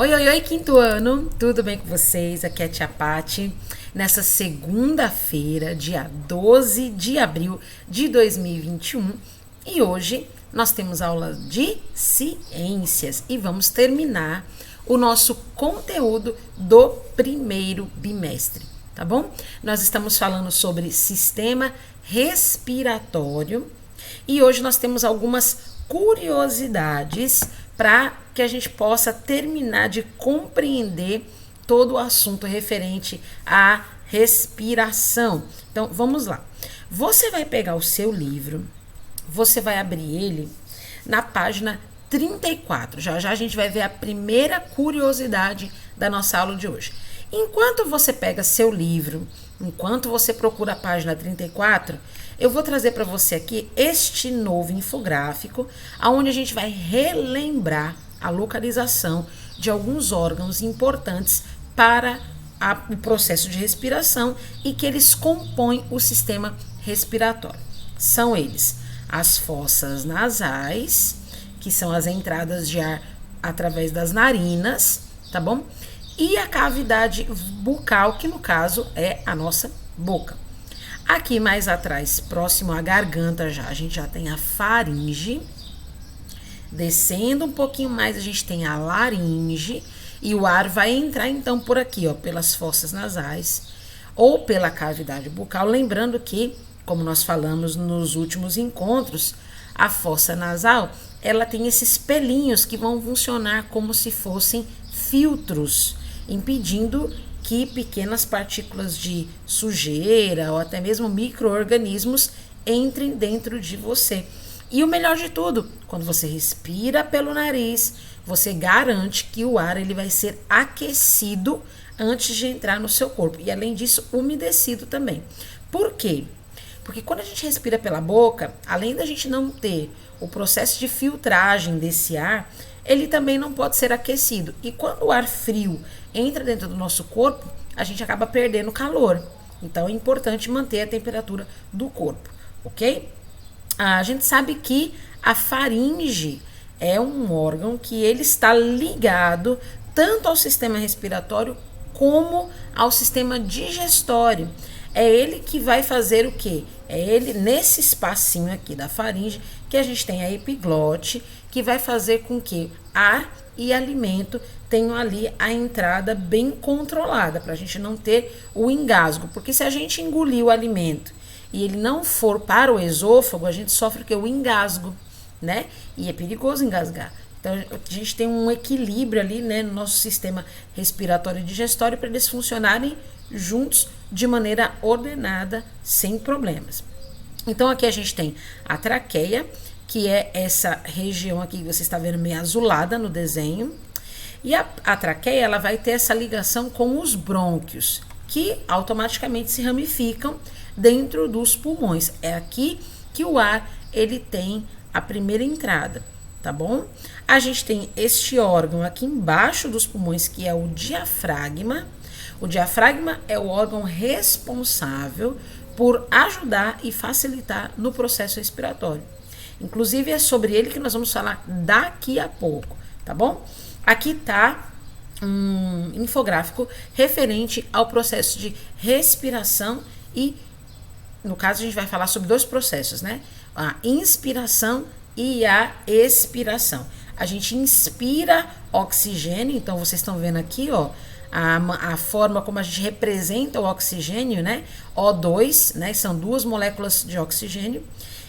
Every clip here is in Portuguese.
Oi, oi, oi, quinto ano, tudo bem com vocês? Aqui é a Tia Pati. Nessa segunda-feira, dia 12 de abril de 2021, e hoje nós temos aula de ciências e vamos terminar o nosso conteúdo do primeiro bimestre, tá bom? Nós estamos falando sobre sistema respiratório e hoje nós temos algumas curiosidades para que a gente possa terminar de compreender todo o assunto referente à respiração. Então, vamos lá. Você vai pegar o seu livro, você vai abrir ele na página 34. Já já a gente vai ver a primeira curiosidade da nossa aula de hoje. Enquanto você pega seu livro, enquanto você procura a página 34, eu vou trazer para você aqui este novo infográfico, onde a gente vai relembrar a localização de alguns órgãos importantes para o processo de respiração e que eles compõem o sistema respiratório. São eles as fossas nasais, que são as entradas de ar através das narinas, tá bom? E a cavidade bucal, que no caso é a nossa boca. Aqui mais atrás, próximo à garganta a gente já tem a faringe. Descendo um pouquinho mais, a gente tem a laringe. E o ar vai entrar então por aqui, ó, pelas fossas nasais ou pela cavidade bucal. Lembrando que, como nós falamos nos últimos encontros, a fossa nasal, ela tem esses pelinhos que vão funcionar como se fossem filtros, impedindo que pequenas partículas de sujeira ou até mesmo micro-organismos entrem dentro de você. E o melhor de tudo, quando você respira pelo nariz, você garante que o ar ele vai ser aquecido antes de entrar no seu corpo. E além disso, umedecido também. Por quê? Porque quando a gente respira pela boca, além da gente não ter o processo de filtragem desse ar, ele também não pode ser aquecido. E quando o ar frio entra dentro do nosso corpo, a gente acaba perdendo calor. Então é importante manter a temperatura do corpo, ok? A gente sabe que a faringe é um órgão que ele está ligado tanto ao sistema respiratório como ao sistema digestório. É ele que vai fazer o quê? É ele, nesse espacinho aqui da faringe, que a gente tem a epiglote, que vai fazer com que ar e alimento tenham ali a entrada bem controlada, para a gente não ter o engasgo. Porque se a gente engolir o alimento e ele não for para o esôfago, a gente sofre o engasgo, né? E é perigoso engasgar. Então, a gente tem um equilíbrio ali, né, no nosso sistema respiratório e digestório para eles funcionarem juntos de maneira ordenada, sem problemas. Então, aqui a gente tem a traqueia, que é essa região aqui que você está vendo meio azulada no desenho. E a traqueia, ela vai ter essa ligação com os brônquios, que automaticamente se ramificam dentro dos pulmões. É aqui que o ar, ele tem a primeira entrada, tá bom? A gente tem este órgão aqui embaixo dos pulmões, que é o diafragma. O diafragma é o órgão responsável por ajudar e facilitar no processo respiratório. Inclusive, é sobre ele que nós vamos falar daqui a pouco, tá bom? Aqui tá um infográfico referente ao processo de respiração e, no caso, a gente vai falar sobre dois processos, né? A inspiração e a expiração. A gente inspira oxigênio, então vocês estão vendo aqui, ó, a forma como a gente representa o oxigênio, né? O2, né? São duas moléculas de oxigênio.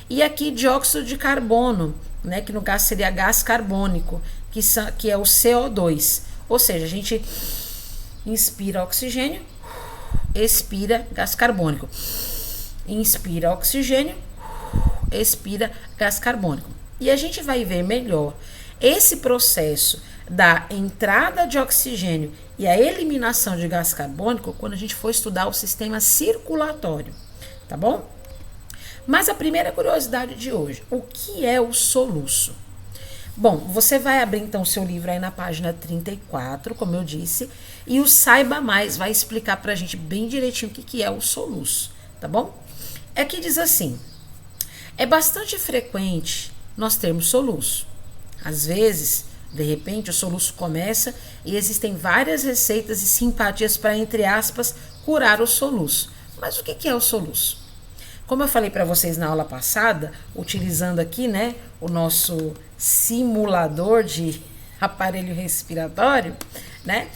E aqui dióxido de carbono, né? Que no caso seria gás carbônico, que é o CO2. Ou seja, a gente inspira oxigênio, expira gás carbônico. Inspira oxigênio, expira gás carbônico. E a gente vai ver melhor esse processo da entrada de oxigênio e a eliminação de gás carbônico quando a gente for estudar o sistema circulatório, tá bom? Mas a primeira curiosidade de hoje, o que é o soluço? Bom, você vai abrir então o seu livro aí na página 34, como eu disse, e o Saiba Mais vai explicar pra gente bem direitinho o que é o soluço, tá bom? É que diz assim: é bastante frequente nós termos soluço. Às vezes, De repente, o soluço começa e existem várias receitas e simpatias para, entre aspas, curar o soluço. Mas o que é o soluço? Como eu falei para vocês na aula passada, utilizando aqui, né, o nosso simulador de aparelho respiratório, né,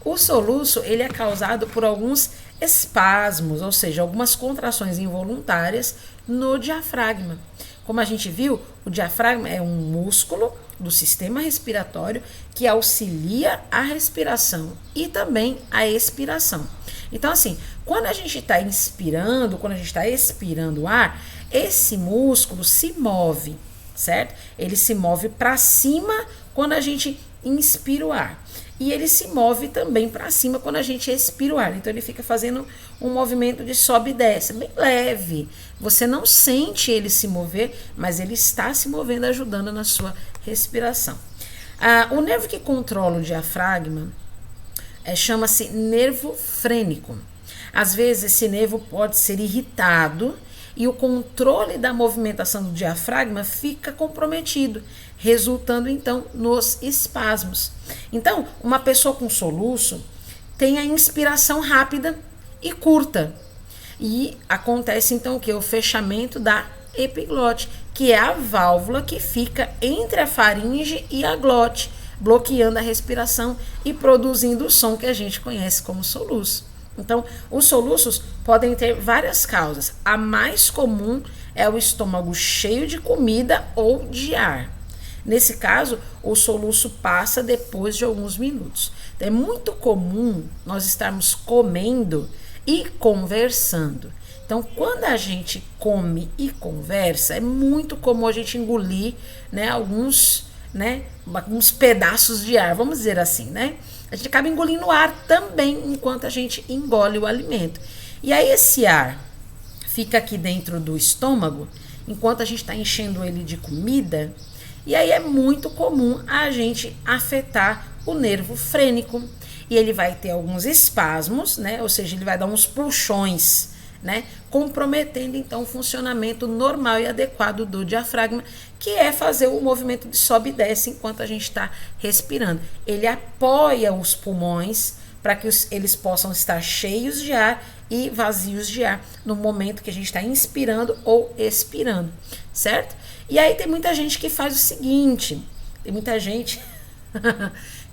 o soluço ele é causado por alguns espasmos, ou seja, algumas contrações involuntárias no diafragma. Como a gente viu, o diafragma é um músculo do sistema respiratório que auxilia a respiração e também a expiração. Então, assim, quando a gente está inspirando, quando a gente está expirando o ar, esse músculo se move, certo? Ele se move para cima quando a gente inspira o ar. E ele se move também para cima quando a gente expira o ar. Então, ele fica fazendo um movimento de sobe e desce, bem leve. Você não sente ele se mover, mas ele está se movendo, ajudando na sua respiração. O nervo que controla o diafragma chama-se nervo frênico. Às vezes, esse nervo pode ser irritado e o controle da movimentação do diafragma fica comprometido, resultando então nos espasmos. Então, uma pessoa com soluço tem a inspiração rápida e curta. E acontece então o que? O fechamento da epiglote, que é a válvula que fica entre a faringe e a glote, bloqueando a respiração e produzindo o som que a gente conhece como soluço. Então, os soluços podem ter várias causas. A mais comum é o estômago cheio de comida ou de ar. Nesse caso, o soluço passa depois de alguns minutos. É muito comum nós estarmos comendo e conversando. Então, quando a gente come e conversa, é muito comum a gente engolir, né, alguns pedaços de ar, vamos dizer assim, né? A gente acaba engolindo ar também enquanto a gente engole o alimento. E aí esse ar fica aqui dentro do estômago, enquanto a gente está enchendo ele de comida, e aí é muito comum a gente afetar o nervo frênico. E ele vai ter alguns espasmos, né? Ou seja, ele vai dar uns puxões, né? Comprometendo então o funcionamento normal e adequado do diafragma, que é fazer o movimento de sobe e desce enquanto a gente está respirando. Ele apoia os pulmões para que eles possam estar cheios de ar e vazios de ar no momento que a gente está inspirando ou expirando, certo? E aí tem muita gente que faz o seguinte, tem muita gente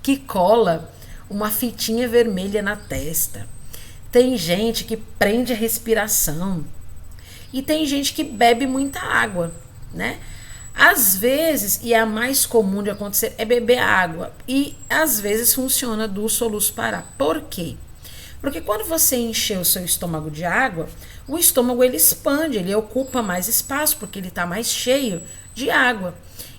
que cola uma fitinha vermelha na testa. Tem gente que prende a respiração. E tem gente que bebe muita água, né? Às vezes, e a mais comum de acontecer, é beber água. E às vezes funciona do soluço parar. Por quê? Porque quando você encher o seu estômago de água, o estômago ele expande, ele ocupa mais espaço, porque ele está mais cheio de água.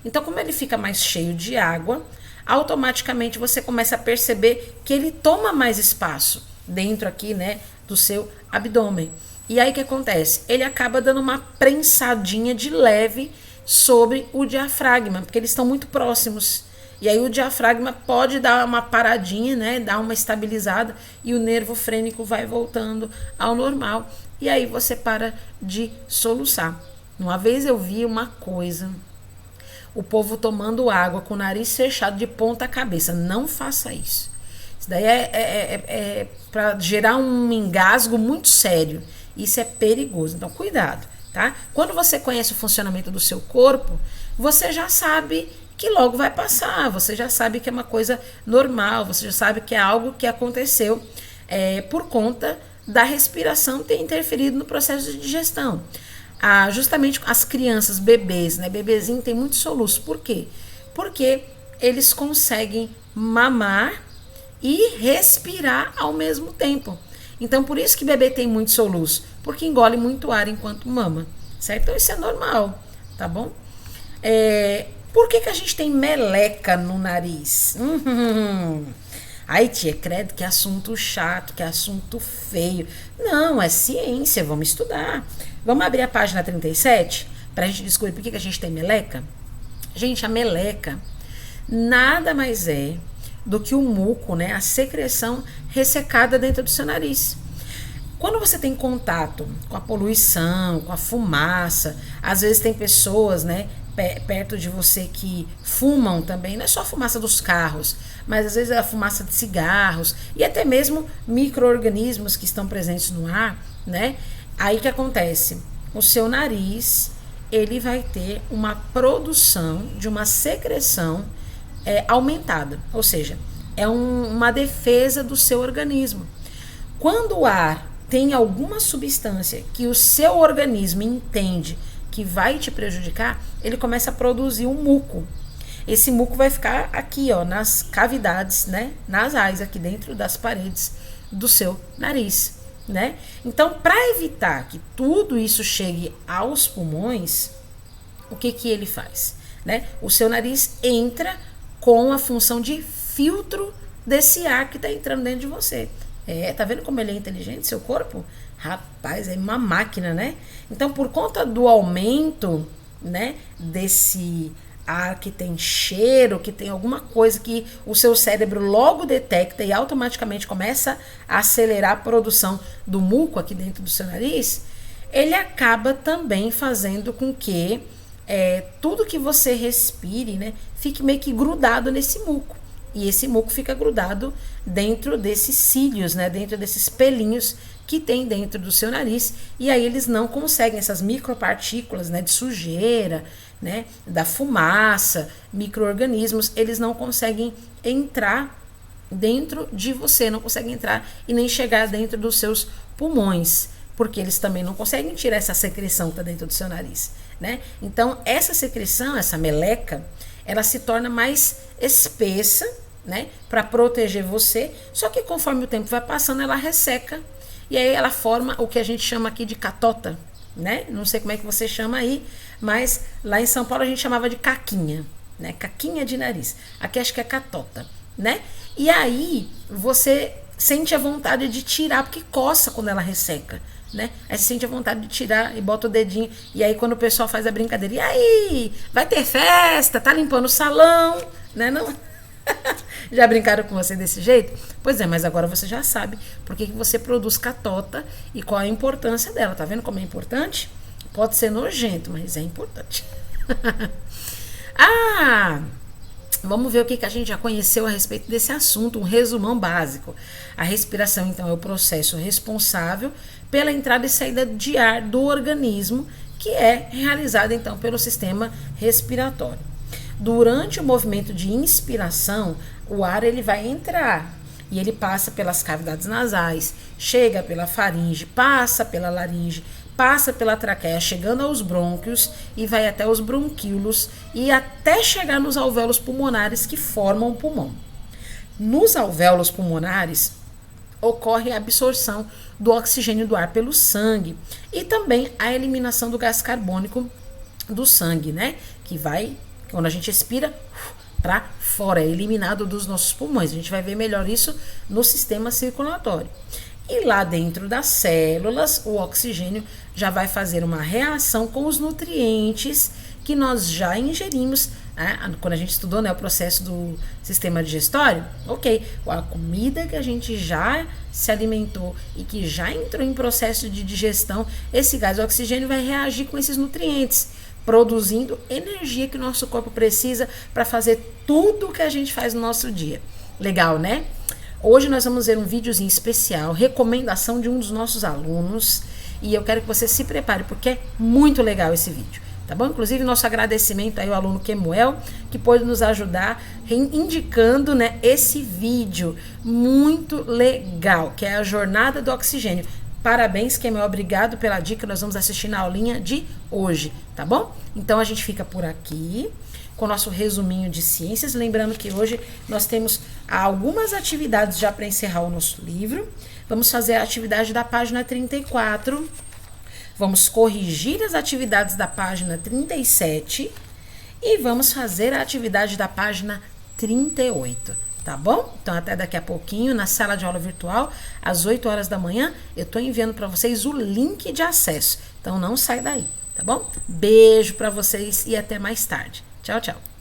Então, como ele fica mais cheio de água, automaticamente você começa a perceber que ele toma mais espaço dentro aqui, né, do seu abdômen. E aí o que acontece? Ele acaba dando uma prensadinha de leve sobre o diafragma, porque eles estão muito próximos. E aí o diafragma pode dar uma paradinha, né, dar uma estabilizada e o nervo frênico vai voltando ao normal. E aí você para de soluçar. Uma vez eu vi uma coisa, o povo tomando água com o nariz fechado de ponta cabeça. Não faça isso. Isso daí é para gerar um engasgo muito sério. Isso é perigoso. Então, cuidado, tá? Quando você conhece o funcionamento do seu corpo, você já sabe que logo vai passar. Você já sabe que é uma coisa normal. Você já sabe que é algo que aconteceu por conta da respiração ter interferido no processo de digestão. Justamente as crianças, bebês, né? Bebezinho tem muito soluço. Por quê? Porque eles conseguem mamar e respirar ao mesmo tempo. Então, por isso que bebê tem muito soluço, porque engole muito ar enquanto mama, certo? Então, isso é normal, tá bom? Por que a gente tem meleca no nariz? Ai, tia, credo, que assunto chato, que assunto feio. Não, é ciência, vamos estudar. Vamos abrir a página 37 para a gente descobrir por que a gente tem meleca? Gente, a meleca nada mais é do que o muco, né? A secreção ressecada dentro do seu nariz. Quando você tem contato com a poluição, com a fumaça, às vezes tem pessoas, né, perto de você que fumam também, não é só a fumaça dos carros, mas às vezes é a fumaça de cigarros e até mesmo micro-organismos que estão presentes no ar, né? Aí que acontece? O seu nariz, ele vai ter uma produção de uma secreção aumentada, ou seja, é uma defesa do seu organismo. Quando o ar tem alguma substância que o seu organismo entende que vai te prejudicar, ele começa a produzir um muco. Esse muco vai ficar aqui, ó, nas cavidades, né, nasais, aqui dentro das paredes do seu nariz, né? Então, para evitar que tudo isso chegue aos pulmões, o que ele faz, né? O seu nariz entra com a função de filtro desse ar que está entrando dentro de você. Tá vendo como ele é inteligente, seu corpo? Rapaz, é uma máquina, né? Então, por conta do aumento, né, desse ar que tem cheiro, que tem alguma coisa que o seu cérebro logo detecta e automaticamente começa a acelerar a produção do muco aqui dentro do seu nariz, ele acaba também fazendo com que tudo que você respire, né, fique meio que grudado nesse muco. E esse muco fica grudado dentro desses cílios, né? Dentro desses pelinhos que tem dentro do seu nariz. E aí eles não conseguem, essas micropartículas, né, de sujeira, né, da fumaça, micro-organismos, eles não conseguem entrar dentro de você, não conseguem entrar e nem chegar dentro dos seus pulmões, porque eles também não conseguem tirar essa secreção que está dentro do seu nariz, né? Então, essa secreção, essa meleca, ela se torna mais espessa, né, para proteger você, só que conforme o tempo vai passando, ela resseca, e aí ela forma o que a gente chama aqui de catota, né? Não sei como é que você chama aí, mas lá em São Paulo a gente chamava de caquinha, né? Caquinha de nariz. Aqui acho que é catota, né? E aí você sente a vontade de tirar, porque coça quando ela resseca, né? Aí você sente a vontade de tirar e bota o dedinho, e aí quando o pessoal faz a brincadeira, e aí, vai ter festa, tá limpando o salão, né? Não... Já brincaram com você desse jeito? Pois é, mas agora você já sabe por que você produz catota e qual a importância dela. Tá vendo como é importante? Pode ser nojento, mas é importante. Vamos ver o que a gente já conheceu a respeito desse assunto, um resumão básico. A respiração, então, é o processo responsável pela entrada e saída de ar do organismo, que é realizada, então, pelo sistema respiratório. Durante o movimento de inspiração, o ar ele vai entrar e ele passa pelas cavidades nasais, chega pela faringe, passa pela laringe, passa pela traqueia, chegando aos brônquios e vai até os bronquíolos e até chegar nos alvéolos pulmonares que formam o pulmão. Nos alvéolos pulmonares ocorre a absorção do oxigênio do ar pelo sangue e também a eliminação do gás carbônico do sangue, né? Que vai, quando a gente expira, para fora, é eliminado dos nossos pulmões. A gente vai ver melhor isso no sistema circulatório. E lá dentro das células, o oxigênio já vai fazer uma reação com os nutrientes que nós já ingerimos, né? Quando a gente estudou, né, o processo do sistema digestório, ok, a comida que a gente já se alimentou e que já entrou em processo de digestão, esse gás oxigênio vai reagir com esses nutrientes, produzindo energia que o nosso corpo precisa para fazer tudo o que a gente faz no nosso dia. Legal, né? Hoje nós vamos ver um videozinho especial, recomendação de um dos nossos alunos, e eu quero que você se prepare, porque é muito legal esse vídeo, tá bom? Inclusive, nosso agradecimento aí ao aluno Kemuel, que pôde nos ajudar indicando, né, esse vídeo muito legal, que é a jornada do oxigênio. Parabéns, Kemuel, obrigado pela dica, nós vamos assistir na aulinha de hoje, tá bom? Então a gente fica por aqui com o nosso resuminho de ciências, lembrando que hoje nós temos algumas atividades já para encerrar o nosso livro. Vamos fazer a atividade da página 34, vamos corrigir as atividades da página 37 e vamos fazer a atividade da página 38. Tá bom? Então até daqui a pouquinho na sala de aula virtual, às 8 horas da manhã, eu tô enviando para vocês o link de acesso. Então não sai daí, tá bom? Beijo para vocês e até mais tarde. Tchau, tchau.